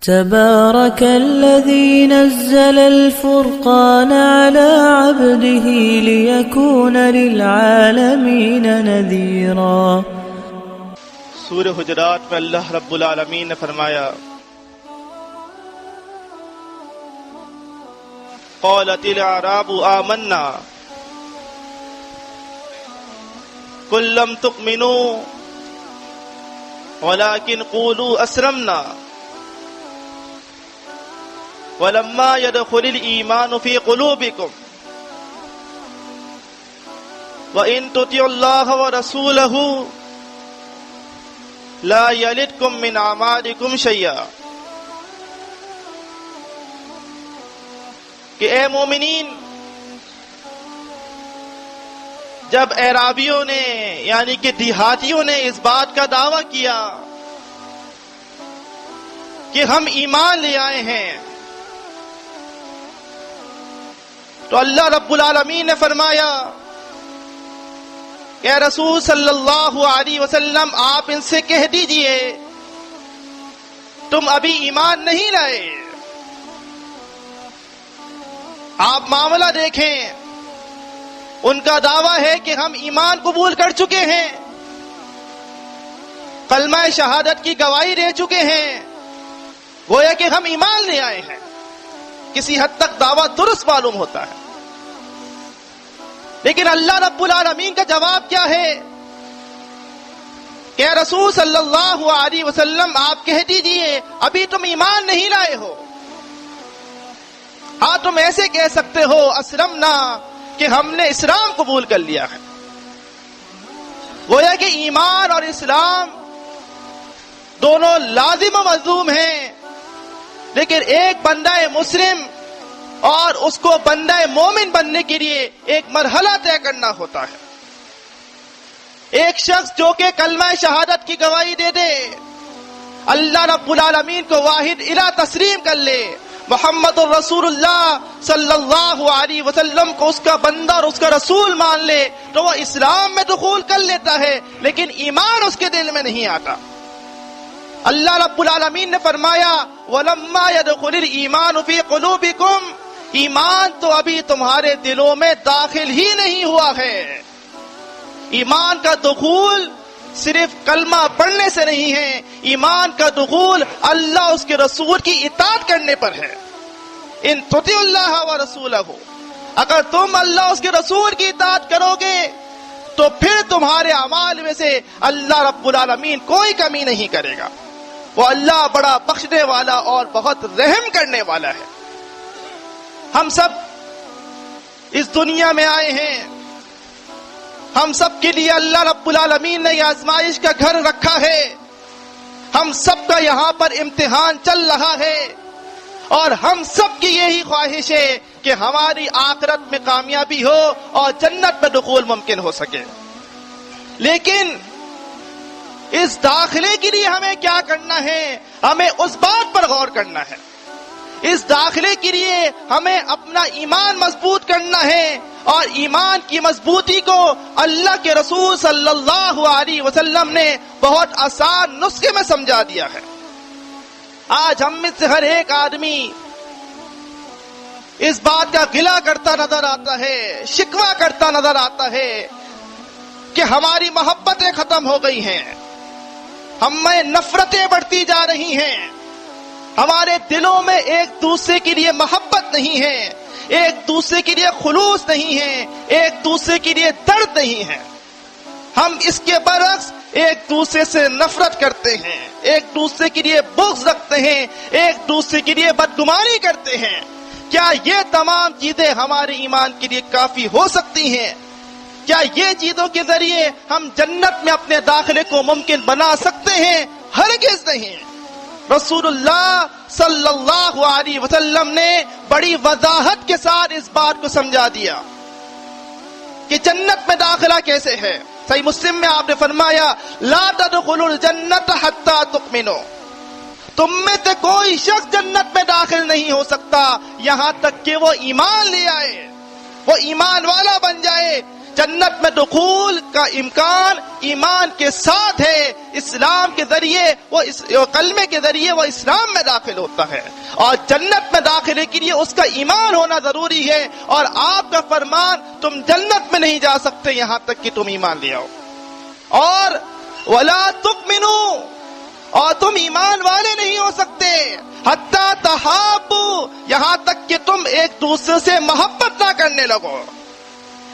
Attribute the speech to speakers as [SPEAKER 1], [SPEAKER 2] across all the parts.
[SPEAKER 1] تبارك الذي نزل الفرقان على عبده ليكون للعالمين نذيرا۔
[SPEAKER 2] سورہ حجرات میں اللہ رب العالمین نے فرمایا قالت الاعراب آمنا قل لم تؤمنوا ولكن قولوا اسلمنا ولما يدخل الإيمان في قلوبكم وإن تطيعوا الله ورسوله لا يلدكم من أعمالكم شيئا۔ کہ اے مومنین، جب اعرابیوں نے یعنی کہ دیہاتیوں نے اس بات کا دعویٰ کیا کہ ہم ایمان لے آئے ہیں، تو اللہ رب العالمین نے فرمایا کہ اے رسول صلی اللہ علیہ وسلم آپ ان سے کہہ دیجئے تم ابھی ایمان نہیں لائے۔ آپ معاملہ دیکھیں، ان کا دعویٰ ہے کہ ہم ایمان قبول کر چکے ہیں، کلمہ شہادت کی گواہی دے چکے ہیں، گویا کہ ہم ایمان لے آئے ہیں۔ کسی حد تک دعویٰ درست معلوم ہوتا ہے، لیکن اللہ رب العالمین کا جواب کیا ہے کہ رسول صلی اللہ علیہ وسلم آپ کہہ دیجئے ابھی تم ایمان نہیں لائے ہو۔ ہاں تم ایسے کہہ سکتے ہو اسلمنا کہ ہم نے اسلام قبول کر لیا ہے۔ گویا کہ ایمان اور اسلام دونوں لازم و ملزوم ہیں، لیکن ایک بندہ مسلم اور اس کو بندہ مومن بننے کے لیے ایک مرحلہ طے کرنا ہوتا ہے۔ ایک شخص جو کہ کلمہ شہادت کی گواہی دے دے، اللہ رب العالمین کو واحد الہ تسلیم کر لے، محمد الرسول اللہ صلی اللہ علیہ وسلم کو اس کا بندہ اور اس کا رسول مان لے، تو وہ اسلام میں دخول کر لیتا ہے، لیکن ایمان اس کے دل میں نہیں آتا۔ اللہ رب العالمین نے فرمایا وَلَمَّا يَدْخُلِ الْإِيمَانُ فِي قُلُوبِكُمْ، ایمان تو ابھی تمہارے دلوں میں داخل ہی نہیں ہوا ہے۔ ایمان کا دخول صرف کلمہ پڑھنے سے نہیں ہے، ایمان کا دخول اللہ اس کے رسول کی اطاعت کرنے پر ہے۔ ان تطیعوا اللہ ورسولہ، اگر تم اللہ اس کے رسول کی اطاعت کرو گے تو پھر تمہارے اعمال میں سے اللہ رب العالمین کوئی کمی نہیں کرے گا۔ وہ اللہ بڑا بخشنے والا اور بہت رحم کرنے والا ہے۔ ہم سب اس دنیا میں آئے ہیں، ہم سب کے لیے اللہ رب العالمین نے یہ آزمائش کا گھر رکھا ہے، ہم سب کا یہاں پر امتحان چل رہا ہے، اور ہم سب کی یہی خواہش ہے کہ ہماری آخرت میں کامیابی ہو اور جنت میں دخول ممکن ہو سکے۔ لیکن اس داخلے کے لیے ہمیں کیا کرنا ہے؟ ہمیں اس بات پر غور کرنا ہے۔ اس داخلے کے لیے ہمیں اپنا ایمان مضبوط کرنا ہے، اور ایمان کی مضبوطی کو اللہ کے رسول صلی اللہ علیہ وسلم نے بہت آسان نسخے میں سمجھا دیا ہے۔ آج ہم میں سے ہر ایک آدمی اس بات کا گلہ کرتا نظر آتا ہے، شکوہ کرتا نظر آتا ہے کہ ہماری محبتیں ختم ہو گئی ہیں، ہم میں نفرتیں بڑھتی جا رہی ہیں، ہمارے دلوں میں ایک دوسرے کے لیے محبت نہیں ہے، ایک دوسرے کے لیے خلوص نہیں ہے، ایک دوسرے کے لیے درد نہیں ہے۔ ہم اس کے برعکس ایک دوسرے سے نفرت کرتے ہیں، ایک دوسرے کے لیے بغض رکھتے ہیں، ایک دوسرے کے لیے بدگمانی کرتے ہیں۔ کیا یہ تمام چیزیں ہمارے ایمان کے لیے کافی ہو سکتی ہیں؟ کیا یہ چیزوں کے ذریعے ہم جنت میں اپنے داخلے کو ممکن بنا سکتے ہیں؟ ہرگز نہیں۔ رسول اللہ صلی اللہ علیہ وسلم نے بڑی وضاحت کے ساتھ اس بات کو سمجھا دیا کہ جنت میں داخلہ کیسے ہے۔ صحیح مسلم میں آپ نے فرمایا لا تدخلوا الجنت حتی تؤمنوا، تم میں سے کوئی شخص جنت میں داخل نہیں ہو سکتا یہاں تک کہ وہ ایمان لے آئے، وہ ایمان والا بن جائے۔ جنت میں دخول کا امکان ایمان کے ساتھ ہے. اسلام کے ذریعے کلمے کے ذریعے وہ اسلام میں داخل ہوتا ہے, اور جنت میں داخلے کے لیے اس کا ایمان ہونا ضروری ہے. اور آپ کا فرمان تم جنت میں نہیں جا سکتے یہاں تک کہ تم ایمان لے آؤ. اور وَلَا تُؤْمِنُوا, اور تم ایمان والے نہیں ہو سکتے حتیٰ تحابوا, یہاں تک کہ تم ایک دوسرے سے محبت نہ کرنے لگو.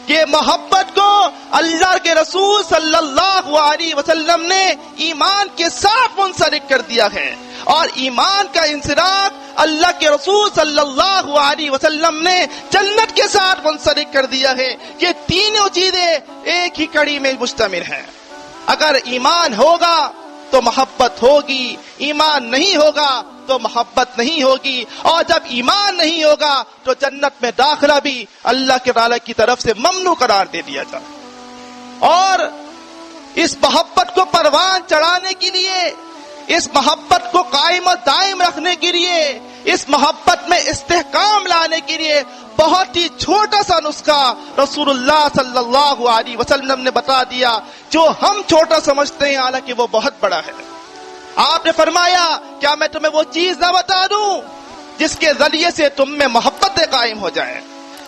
[SPEAKER 2] یہ محبت کو اللہ کے رسول صلی اللہ علیہ وسلم نے ایمان کے ساتھ منسلک کر دیا ہے, اور ایمان کا انسلاک اللہ کے رسول صلی اللہ علیہ وسلم نے جنت کے ساتھ منسلک کر دیا ہے. یہ تینوں چیزیں ایک ہی کڑی میں مشتمل ہیں. اگر ایمان ہوگا تو محبت ہوگی, ایمان نہیں ہوگا تو محبت نہیں ہوگی, اور جب ایمان نہیں ہوگا تو جنت میں داخلہ بھی اللہ کے تعالی کی طرف سے ممنوع قرار دے دیا جائے. اور اس محبت کو پروان چڑھانے کے لیے, اس محبت کو قائم و دائم رکھنے کے لیے, اس محبت میں استحکام لانے کے لیے بہت ہی چھوٹا سا نسخہ رسول اللہ صلی اللہ علیہ وسلم نے بتا دیا, جو ہم چھوٹا سمجھتے ہیں حالانکہ وہ بہت بڑا ہے. آپ نے فرمایا کیا میں تمہیں وہ چیز نہ بتا دوں جس کے ذریعے سے تم میں محبتیں قائم ہو جائیں,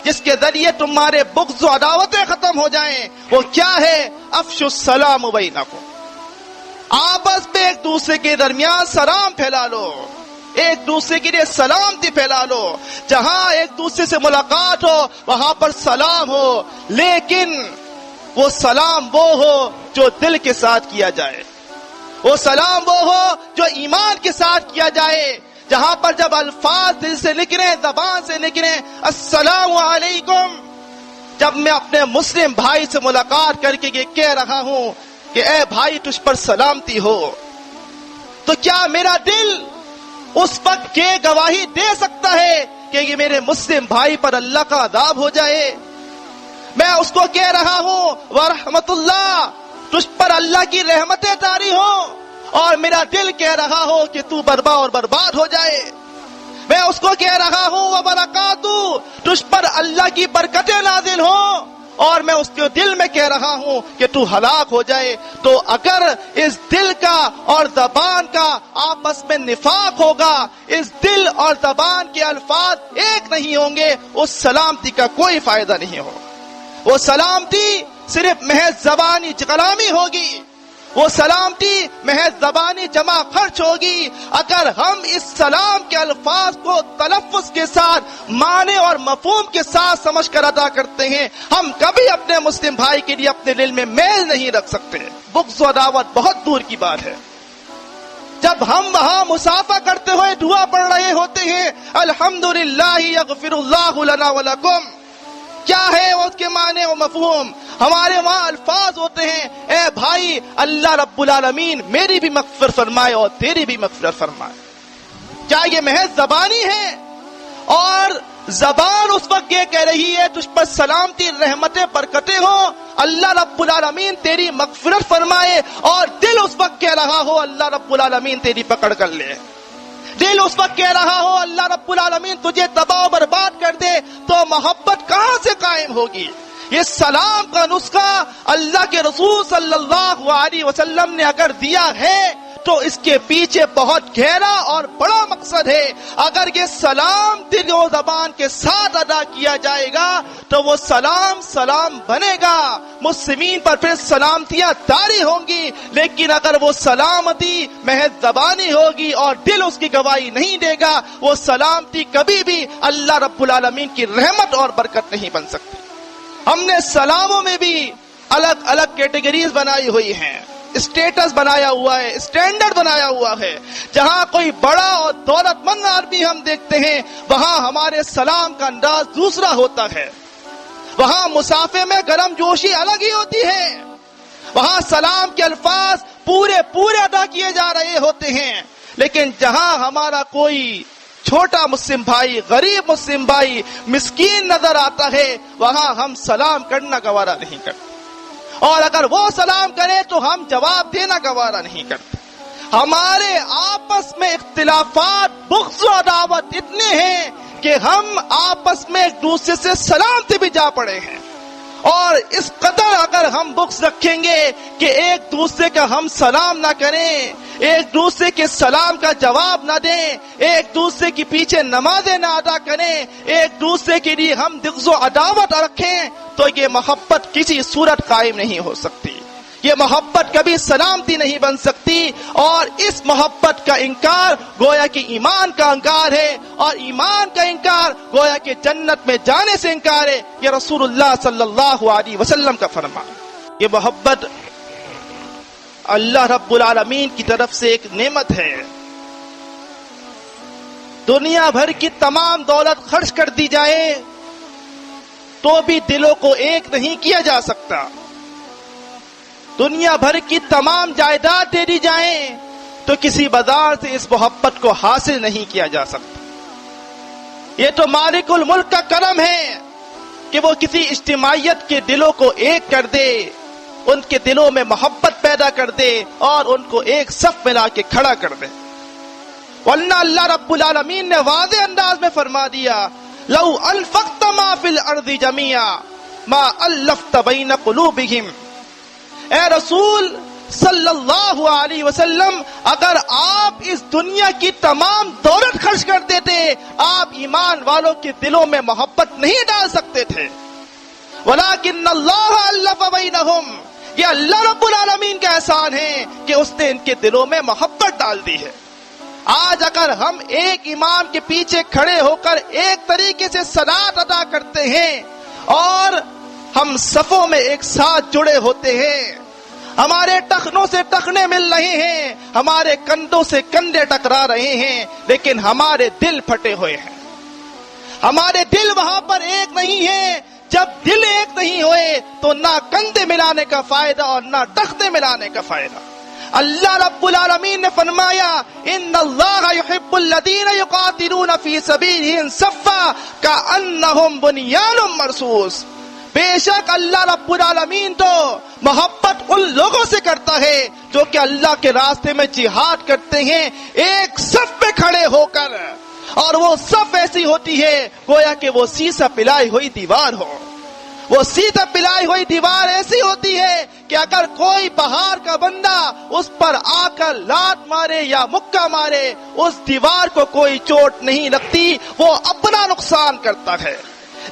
[SPEAKER 2] جس کے ذریعے تمہارے بغض و عداوتیں ختم ہو جائیں. وہ کیا ہے؟ افشوا السلام بینکم, آپس میں ایک دوسرے کے درمیان سلام پھیلا لو, ایک دوسرے کے لیے سلامتی پھیلا لو. جہاں ایک دوسرے سے ملاقات ہو وہاں پر سلام ہو, لیکن وہ سلام وہ ہو جو دل کے ساتھ کیا جائے, وہ سلام وہ ہو جو ایمان کے ساتھ کیا جائے. جہاں پر جب الفاظ دل سے نکلیں, زبان سے نکلیں, السلام علیکم, جب میں اپنے مسلم بھائی سے ملاقات کر کے یہ کہہ رہا ہوں کہ اے بھائی تجھ پر سلامتی ہو, تو کیا میرا دل اس وقت یہ گواہی دے سکتا ہے کہ یہ میرے مسلم بھائی پر اللہ کا عذاب ہو جائے؟ میں اس کو کہہ رہا ہوں ورحمت اللہ, تجھ پر اللہ کی رحمتیں طاری ہوں, اور میرا دل کہہ رہا ہو کہ تو برباد اور برباد ہو جائے. میں اس کو کہہ رہا ہوں وبرکاتہ, تجھ پر اللہ کی برکتیں نازل ہوں, اور میں اس کے دل میں کہہ رہا ہوں کہ تو ہلاک ہو جائے. تو اگر اس دل کا اور زبان کا آپس میں نفاق ہوگا, اس دل اور زبان کے الفاظ ایک نہیں ہوں گے, اس سلامتی کا کوئی فائدہ نہیں ہوگا. وہ سلامتی صرف محض زبانی کلامی ہوگی, وہ سلامتی محض زبانی جمع خرچ ہوگی. اگر ہم اس سلام کے الفاظ کو تلفظ کے ساتھ معنی اور مفہوم کے ساتھ سمجھ کر ادا کرتے ہیں, ہم کبھی اپنے مسلم بھائی کے لیے اپنے دل میں میل نہیں رکھ سکتے. بغض و عداوت بہت دور کی بات ہے. جب ہم وہاں مسافہ کرتے ہوئے دعا پڑھ رہے ہوتے ہیں الحمدللہ یغفر اللہ لنا ولکم, کیا ہے اس کے معنی و مفہوم؟ ہمارے وہاں الفاظ ہوتے ہیں اے بھائی اللہ رب العالمین میری بھی مغفرت فرمائے اور تیری بھی مغفرت فرمائے. کیا یہ محض زبانی ہے؟ اور زبان اس وقت یہ کہہ رہی ہے تجھ پر سلامتی, رحمتیں, برکتیں ہوں, اللہ رب العالمین تیری مغفرت فرمائے, اور دل اس وقت کہہ رہا ہو اللہ رب العالمین تیری پکڑ کر لے. دل اس وقت کہہ رہا ہو اللہ رب العالمین تجھے تباہ و برباد کر دے, تو محبت کہاں سے قائم ہوگی؟ یہ سلام کا نسخہ اللہ کے رسول صلی اللہ علیہ وسلم نے اگر دیا ہے تو اس کے پیچھے بہت گہرا اور بڑا مقصد ہے. اگر یہ سلام دل و زبان کے ساتھ ادا کیا جائے گا تو وہ سلام بنے گا, مسلمین پر پھر سلامتیاں طاری ہوں گی. لیکن اگر وہ سلامتی محض زبانی ہوگی اور دل اس کی گواہی نہیں دے گا, وہ سلامتی کبھی بھی اللہ رب العالمین کی رحمت اور برکت نہیں بن سکتی. ہم نے سلاموں میں بھی الگ الگ کیٹیگریز بنائی ہوئی ہیں, اسٹیٹس بنایا ہوا ہے, اسٹینڈرڈ بنایا ہوا ہے. جہاں کوئی بڑا اور دولت مند آدمی ہم دیکھتے ہیں وہاں ہمارے سلام کا انداز دوسرا ہوتا ہے. وہاں مسافے میں گرم جوشی الگ ہی ہوتی ہے, وہاں سلام کے الفاظ پورے ادا کیے جا رہے ہوتے ہیں. لیکن جہاں ہمارا کوئی چھوٹا مسلم بھائی, غریب مسلم بھائی, مسکین نظر آتا ہے وہاں ہم سلام کرنا گوارا نہیں کرتے, اور اگر وہ سلام کرے تو ہم جواب دینا گوارا نہیں کرتے. ہمارے آپس میں اختلافات, بغض و عداوت اتنے ہیں کہ ہم آپس میں ایک دوسرے سے سلام سے بھی جا پڑے ہیں, اور اس قدر اگر ہم بغض رکھیں گے کہ ایک دوسرے کا ہم سلام نہ کریں، ایک دوسرے کے سلام کا جواب نہ دیں، ایک دوسرے کے پیچھے نمازیں نہ ادا کریں، ایک دوسرے کے لیے ہم بغض و عداوت رکھیں، تو یہ محبت کسی صورت قائم نہیں ہو سکتی، یہ محبت کبھی سلامتی نہیں بن سکتی۔ اور اس محبت کا انکار گویا کہ ایمان کا انکار ہے، اور ایمان کا انکار گویا کہ جنت میں جانے سے انکار ہے۔ یہ رسول اللہ صلی اللہ علیہ وسلم کا فرمان۔ یہ محبت اللہ رب العالمین کی طرف سے ایک نعمت ہے۔ دنیا بھر کی تمام دولت خرچ کر دی جائے تو بھی دلوں کو ایک نہیں کیا جا سکتا، دنیا بھر کی تمام جائیداد دے دی جائیں تو کسی بازار سے اس محبت کو حاصل نہیں کیا جا سکتا۔ یہ تو مالک الملک کا کرم ہے کہ وہ کسی اجتماعیت کے دلوں کو ایک کر دے، ان کے دلوں میں محبت پیدا کر دے اور ان کو ایک صف میں لا کے کھڑا کر دے۔ ورنہ اللہ رب العالمین نے واضح انداز میں فرما دیا، لو انفقت ما فی الارض جميعا ما الفت بین قلوبہم۔ اے رسول صلی اللہ علیہ وسلم، اگر آپ اس دنیا کی تمام دولت خرچ کر دیتے، آپ ایمان والوں کے دلوں میں محبت نہیں ڈال سکتے تھے۔ ولیکن اللہ الف بینہم، یہ اللہ رب العالمین کا احسان ہے کہ اس نے ان کے دلوں میں محبت ڈال دی ہے۔ آج اگر ہم ایک امام کے پیچھے کھڑے ہو کر ایک طریقے سے صلاۃ ادا کرتے ہیں اور ہم صفوں میں ایک ساتھ جڑے ہوتے ہیں، ہمارے ٹخنوں سے ٹخنے مل رہے ہیں، ہمارے کندھوں سے کندھے ٹکرا رہے ہیں، لیکن ہمارے دل پھٹے ہوئے ہیں، ہمارے دل وہاں پر ایک نہیں ہے۔ جب دل ایک نہیں ہوئے تو نہ کندھے ملانے کا فائدہ اور نہ ٹخنے ملانے کا فائدہ۔ اللہ رب العالمین نے فرمایا، ان اللہ یحب الذین یقاتلون فی سبیلہ صفا کأنہم بنیان مرصوص۔ بے شک اللہ رب العالمین تو محبت ان لوگوں سے کرتا ہے جو کہ اللہ کے راستے میں جہاد کرتے ہیں ایک صف میں کھڑے ہو کر، اور وہ صف ایسی ہوتی ہے گویا کہ وہ سیسا پلائی ہوئی دیوار ہو۔ وہ سیدھا پلائی ہوئی دیوار ایسی ہوتی ہے کہ اگر کوئی باہر کا بندہ اس پر آ کر لات مارے یا مکہ مارے، اس دیوار کو کوئی چوٹ نہیں لگتی، وہ اپنا نقصان کرتا ہے۔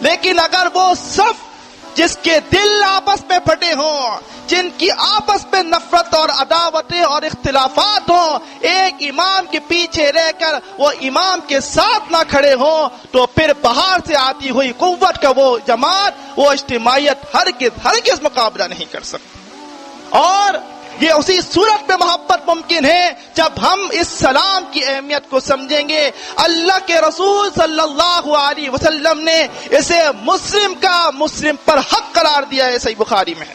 [SPEAKER 2] لیکن اگر وہ صف جس کے دل آپس میں پھٹے ہوں، جن کی آپس میں نفرت اور عداوتیں اور اختلافات ہوں، ایک امام کے پیچھے رہ کر وہ امام کے ساتھ نہ کھڑے ہوں، تو پھر باہر سے آتی ہوئی قوت کا وہ جماعت، وہ اجتماعیت ہرگز مقابلہ نہیں کر سکتی۔ اور یہ اسی صورت میں محبت ممکن ہے جب ہم اس سلام کی اہمیت کو سمجھیں گے۔ اللہ کے رسول صلی اللہ علیہ وسلم نے اسے مسلم پر حق قرار دیا ہے، صحیح بخاری میں ہے۔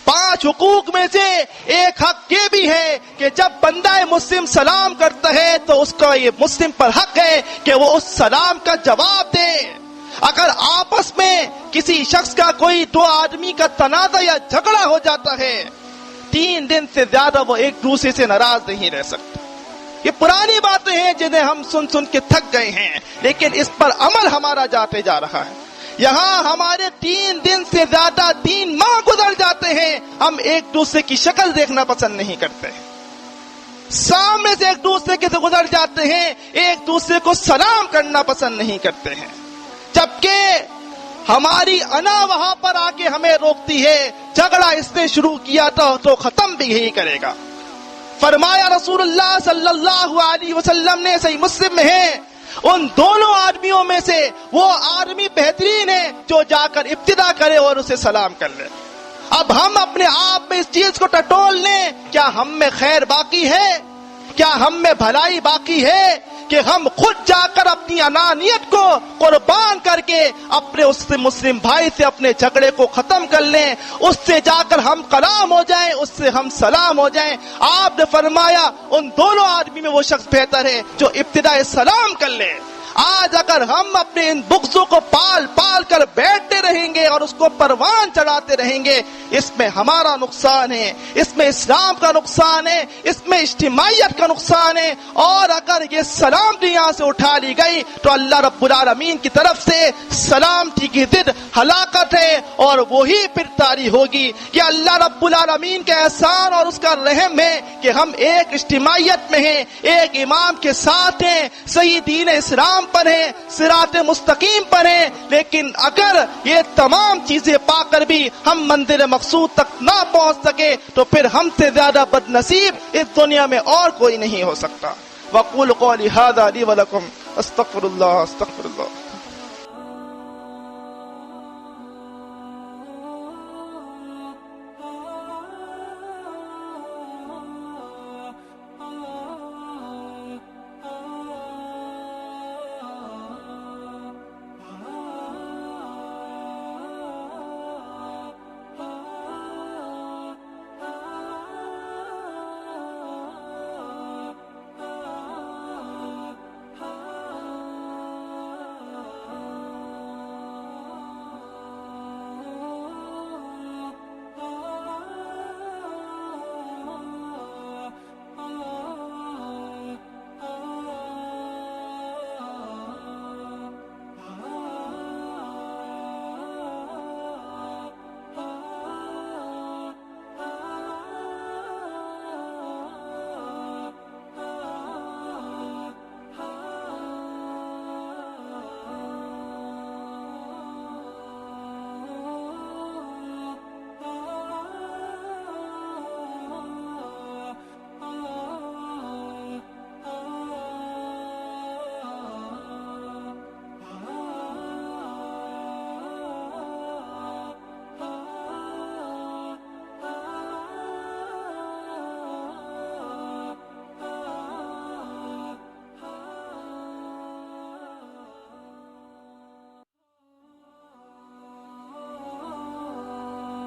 [SPEAKER 2] 5 حقوق میں سے ایک حق یہ بھی ہے کہ جب بندہ مسلم سلام کرتا ہے تو اس کا یہ مسلم پر حق ہے کہ وہ اس سلام کا جواب دے۔ اگر آپس میں کسی شخص کا کوئی 2 آدمی کا تنازع یا جھگڑا ہو جاتا ہے، 3 دن سے زیادہ وہ ایک دوسرے سے ناراض نہیں رہ سکتے۔ یہ پرانی باتیں ہیں جنہیں ہم سن کے تھک گئے ہیں، لیکن اس پر عمل ہمارا جاتے جا رہا ہے۔ یہاں ہمارے 3 دن سے زیادہ 3 ماہ گزر جاتے ہیں، ہم ایک دوسرے کی شکل دیکھنا پسند نہیں کرتے، سامنے سے ایک دوسرے کے سے گزر جاتے ہیں، ایک دوسرے کو سلام کرنا پسند نہیں کرتے ہیں، جبکہ ہماری انا وہاں پر آ کے ہمیں روکتی ہے۔ جھگڑا اس نے شروع کیا تھا تو ختم بھی یہی کرے گا۔ فرمایا رسول اللہ صلی اللہ علیہ وسلم نے، صحیح مسلم میں ہے، ان دونوں آدمیوں میں سے وہ آدمی بہترین ہے جو جا کر ابتدا کرے اور اسے سلام کر لے۔ اب ہم اپنے آپ میں اس چیز کو ٹٹول لیں، کیا ہم میں خیر باقی ہے؟ کیا ہم میں بھلائی باقی ہے کہ ہم خود جا کر اپنی انانیت کو قربان کر کے اپنے اس مسلم بھائی سے اپنے جھگڑے کو ختم کر لیں، اس سے جا کر ہم کلام ہو جائیں، اس سے ہم سلام ہو جائیں؟ آپ نے فرمایا ان دونوں آدمی میں وہ شخص بہتر ہے جو ابتدائے سلام کر لے۔ آج اگر ہم اپنے ان بغضوں کو پال پال کر بیٹھتے رہیں گے اور اس کو پروان چڑھاتے رہیں گے، اس میں ہمارا نقصان ہے، اس میں اسلام کا نقصان ہے، اس میں اجتماعیت کا نقصان ہے۔ اور اگر یہ سلامتی یہاں سے اٹھا لی گئی تو اللہ رب العالمین کی طرف سے سلامتی کی ضد ہلاکت ہے، اور وہی پھر طاری ہوگی۔ یہ اللہ رب العالمین کا احسان اور اس کا رحم ہے کہ ہم ایک اجتماعیت میں ہیں، ایک امام کے ساتھ ہیں، صحیح دین اسلام پر ہیں، صراط مستقیم پر ہیں۔ لیکن اگر یہ تمام چیزیں پا کر بھی ہم منزل مقصود تک نہ پہنچ سکے تو پھر ہم سے زیادہ بد نصیب اس دنیا میں اور کوئی نہیں ہو سکتا۔ وَقُولُ قَوْلِي هَذَا لِي وَلَكُمْ أَسْتَغْفِرُ اللَّهَ